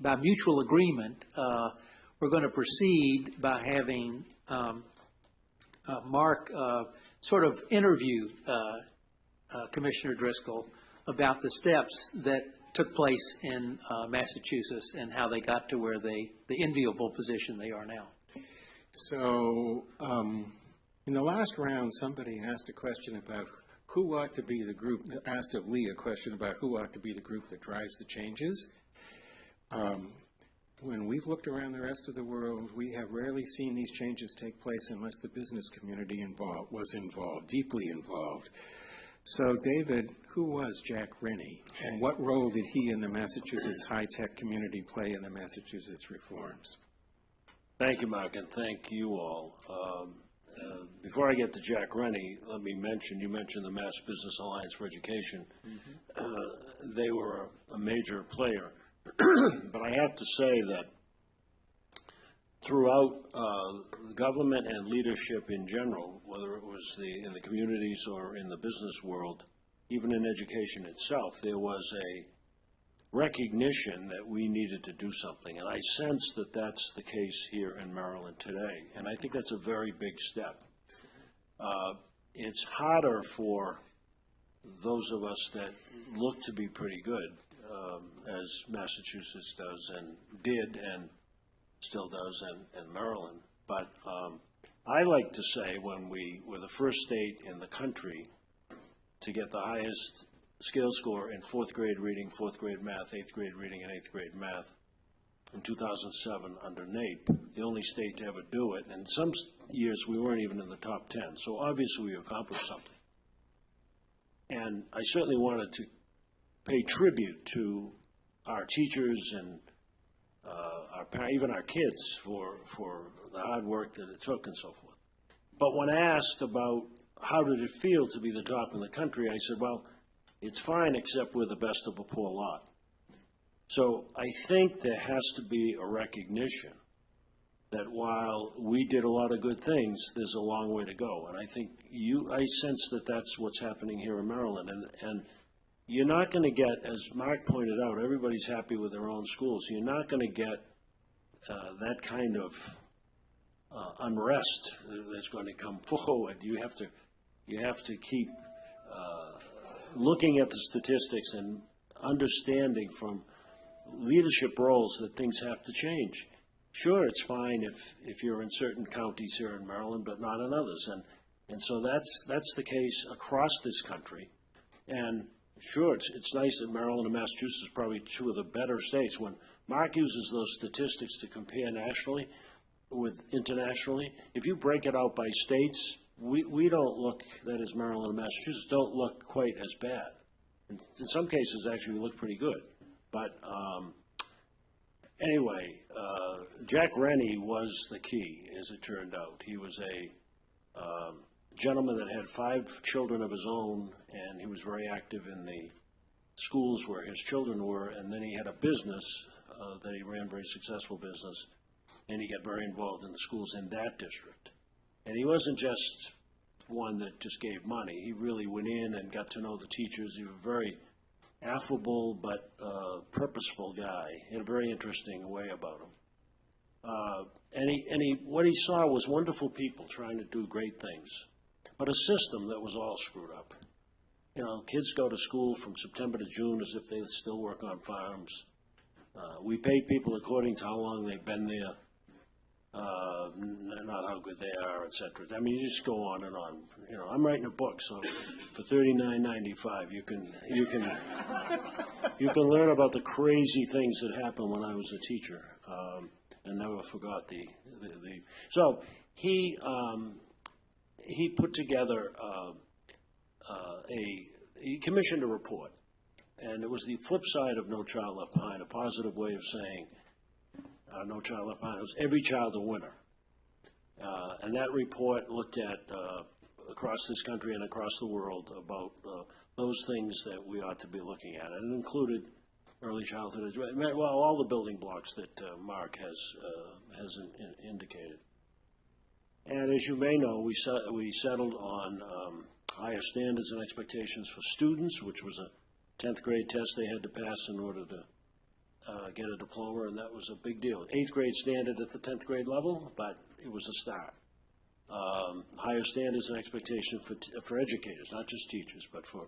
by mutual agreement, we're going to proceed by having Mark sort of interview Commissioner Driscoll about the steps that took place in Massachusetts and how they got to where the enviable position they are now. So in the last round, somebody asked a question about who ought to be the group, asked of Lee a question about who ought to be the group that drives the changes. When we've looked around the rest of the world, we have rarely seen these changes take place unless the business community was involved, deeply involved. So, David, who was Jack Rennie, and what role did he in the Massachusetts high-tech community play in the Massachusetts reforms? Thank you, Mark, and thank you all. Before I get to Jack Rennie, let me mention, you mentioned the Mass Business Alliance for Education. Mm-hmm. They were a major player. But I have to say that throughout the government and leadership in general, whether it was in the communities or in the business world, even in education itself, there was a recognition that we needed to do something. And I sense that that's the case here in Maryland today. And I think that's a very big step. It's harder for those of us that look to be pretty good, as Massachusetts does and did and still does in Maryland. But I like to say when we were the first state in the country to get the highest scale score in 4th grade reading, 4th grade math, 8th grade reading, and 8th grade math in 2007 under NAEP, the only state to ever do it. And some years we weren't even in the top 10. So obviously we accomplished something. And I certainly wanted to pay tribute to our teachers and even our kids for the hard work that it took and so forth. But when asked about how did it feel to be the top in the country, I said, well, it's fine except we're the best of a poor lot. So I think there has to be a recognition that while we did a lot of good things, there's a long way to go. And I think I sense that that's what's happening here in Maryland. And you're not going to get, as Mark pointed out, everybody's happy with their own schools. You're not going to get that kind of unrest that's going to come forward. You have to keep looking at the statistics and understanding from leadership roles that things have to change. Sure, it's fine if you're in certain counties here in Maryland, but not in others. And so that's the case across this country. And sure, it's nice that Maryland and Massachusetts are probably two of the better states. When Mark uses those statistics to compare nationally with internationally, if you break it out by states, we don't look, that is Maryland and Massachusetts, don't look quite as bad. In some cases, actually, we look pretty good. But anyway, Jack Rennie was the key, as it turned out. He was a gentleman that had 5 children of his own, and he was very active in the schools where his children were, and then he had a business that he ran, very successful business, and he got very involved in the schools in that district. And he wasn't just one that just gave money. He really went in and got to know the teachers. He was a very affable but purposeful guy. He had a very interesting way about him. And what he saw was wonderful people trying to do great things, but a system that was all screwed up. You know, kids go to school from September to June as if they still work on farms. We pay people according to how long they've been there, not how good they are, etc. I mean, you just go on and on. You know, I'm writing a book, so for $39.95, you can learn about the crazy things that happened when I was a teacher, and never forgot the. So he put together he commissioned a report, and it was the flip side of No Child Left Behind, a positive way of saying No Child Left Behind. It was every child a winner. And that report looked at, across this country and across the world, about those things that we ought to be looking at. And it included early childhood education, well, all the building blocks that Mark has indicated. And as you may know, we settled on higher standards and expectations for students, which was a 10th grade test they had to pass in order to get a diploma, and that was a big deal. 8th grade standard at the 10th grade level, but it was a start. Higher standards and expectation for educators, not just teachers, but for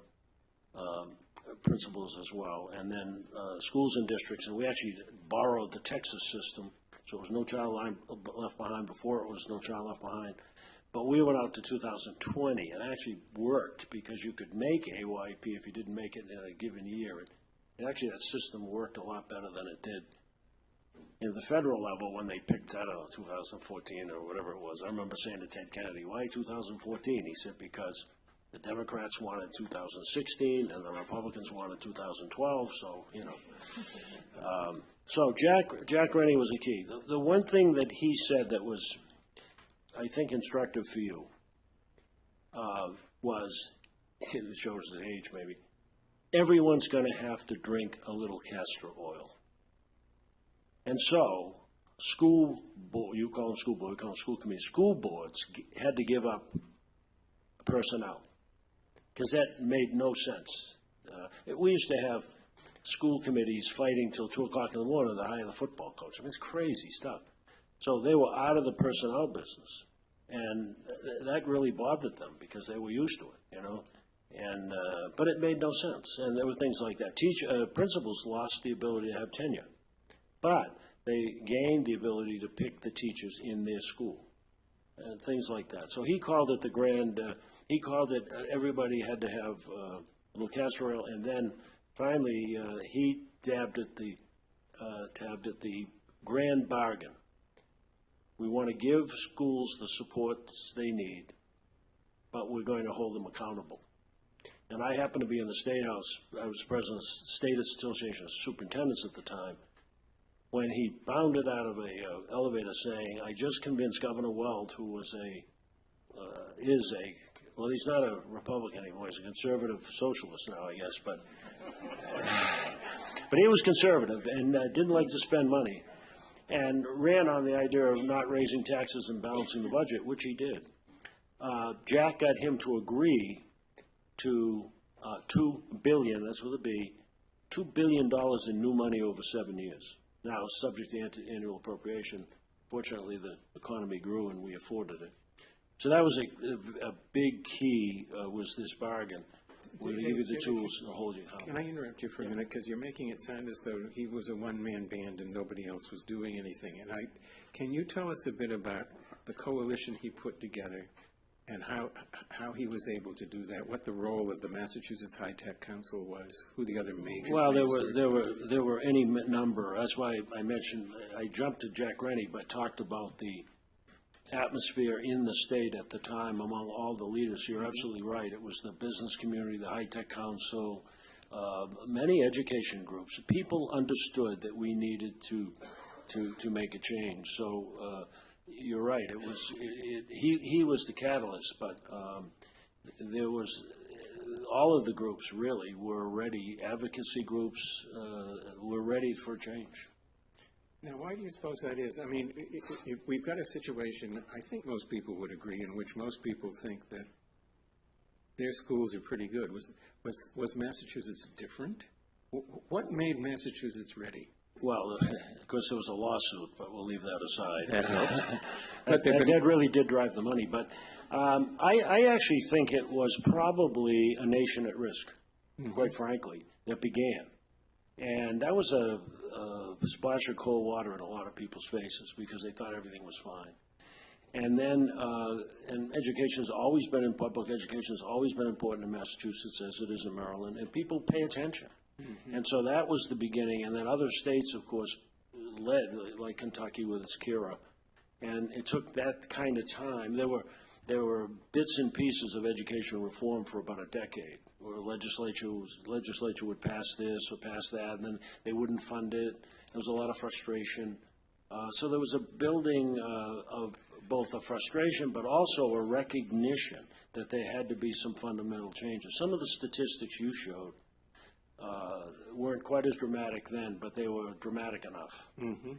principals as well. And then schools and districts, and we actually borrowed the Texas system, so it was No Child Left Behind. Before it was No Child Left Behind. But we went out to 2020, and actually worked because you could make AYP if you didn't make it in a given year. Actually, that system worked a lot better than it did in the federal level when they picked, I don't know, 2014 or whatever it was. I remember saying to Ted Kennedy, why 2014? He said, because the Democrats wanted 2016 and the Republicans wanted 2012, so, you know. So Jack Rennie was a key. The one thing that he said that was, I think, instructive for you was, it shows the age maybe, everyone's going to have to drink a little castor oil. And so, school board, you call them school board, we call them school committees, school boards had to give up personnel because that made no sense. We used to have school committees fighting till 2 o'clock in the morning to hire the football coach. I mean, it's crazy stuff. So they were out of the personnel business, and that really bothered them because they were used to it, you know. And but it made no sense, and there were things like that. Principals lost the ability to have tenure, but they gained the ability to pick the teachers in their school, and things like that. So he called it the grand. He called it everybody had to have a little castor oil, and then finally he tabbed at the grand bargain. We want to give schools the support they need, but we're going to hold them accountable. And I happened to be in the State House. I was president of the State Association of Superintendents at the time, when he bounded out of a elevator saying, I just convinced Governor Weld, who was well, he's not a Republican anymore, he's a conservative socialist now, I guess, but he was conservative and didn't like to spend money, and ran on the idea of not raising taxes and balancing the budget, which he did. Jack got him to agree to $2 billion, that's with a B, $2 billion in new money over 7 years. Now, subject to annual appropriation. Fortunately, the economy grew and we afforded it. So that was a big key, was this bargain. We're going to give you the tools and hold you accountable. Can I interrupt you for a minute? Because you're making it sound as though he was a one-man band and nobody else was doing anything. And can you tell us a bit about the coalition he put together and how he was able to do that, what the role of the Massachusetts High Tech Council was, who the other major Well, there were any number. That's why I mentioned, I jumped to Jack Rennie, but talked about the atmosphere in the state at the time among all the leaders. You're absolutely right. It was the business community, the High Tech Council, many education groups. People understood that we needed to make a change. So you're right. It was he was the catalyst, but there was all of the groups really were ready. Advocacy groups were ready for change. Now, why do you suppose that is? I mean, if we've got a situation, I think most people would agree, in which most people think that their schools are pretty good. Was Massachusetts different? What made Massachusetts ready? Well, of course, there was a lawsuit, but we'll leave that aside. That helped. that really did drive the money. But I actually think it was probably a nation at risk, quite frankly, that began. And that was a splash of cold water in a lot of people's faces because they thought everything was fine. And then, and education has always been, public education has always been important in Massachusetts as it is in Maryland, and people pay attention. Mm-hmm. And so that was the beginning. And then other states, of course, led, like Kentucky with its Kira. And it took that kind of time. There were bits and pieces of education reform for about a decade, where legislature would pass this or pass that, and then they wouldn't fund it. There was a lot of frustration. So there was a building of both a frustration, but also a recognition that there had to be some fundamental changes. Some of the statistics you showed weren't quite as dramatic then, but they were dramatic enough. Mm-hmm.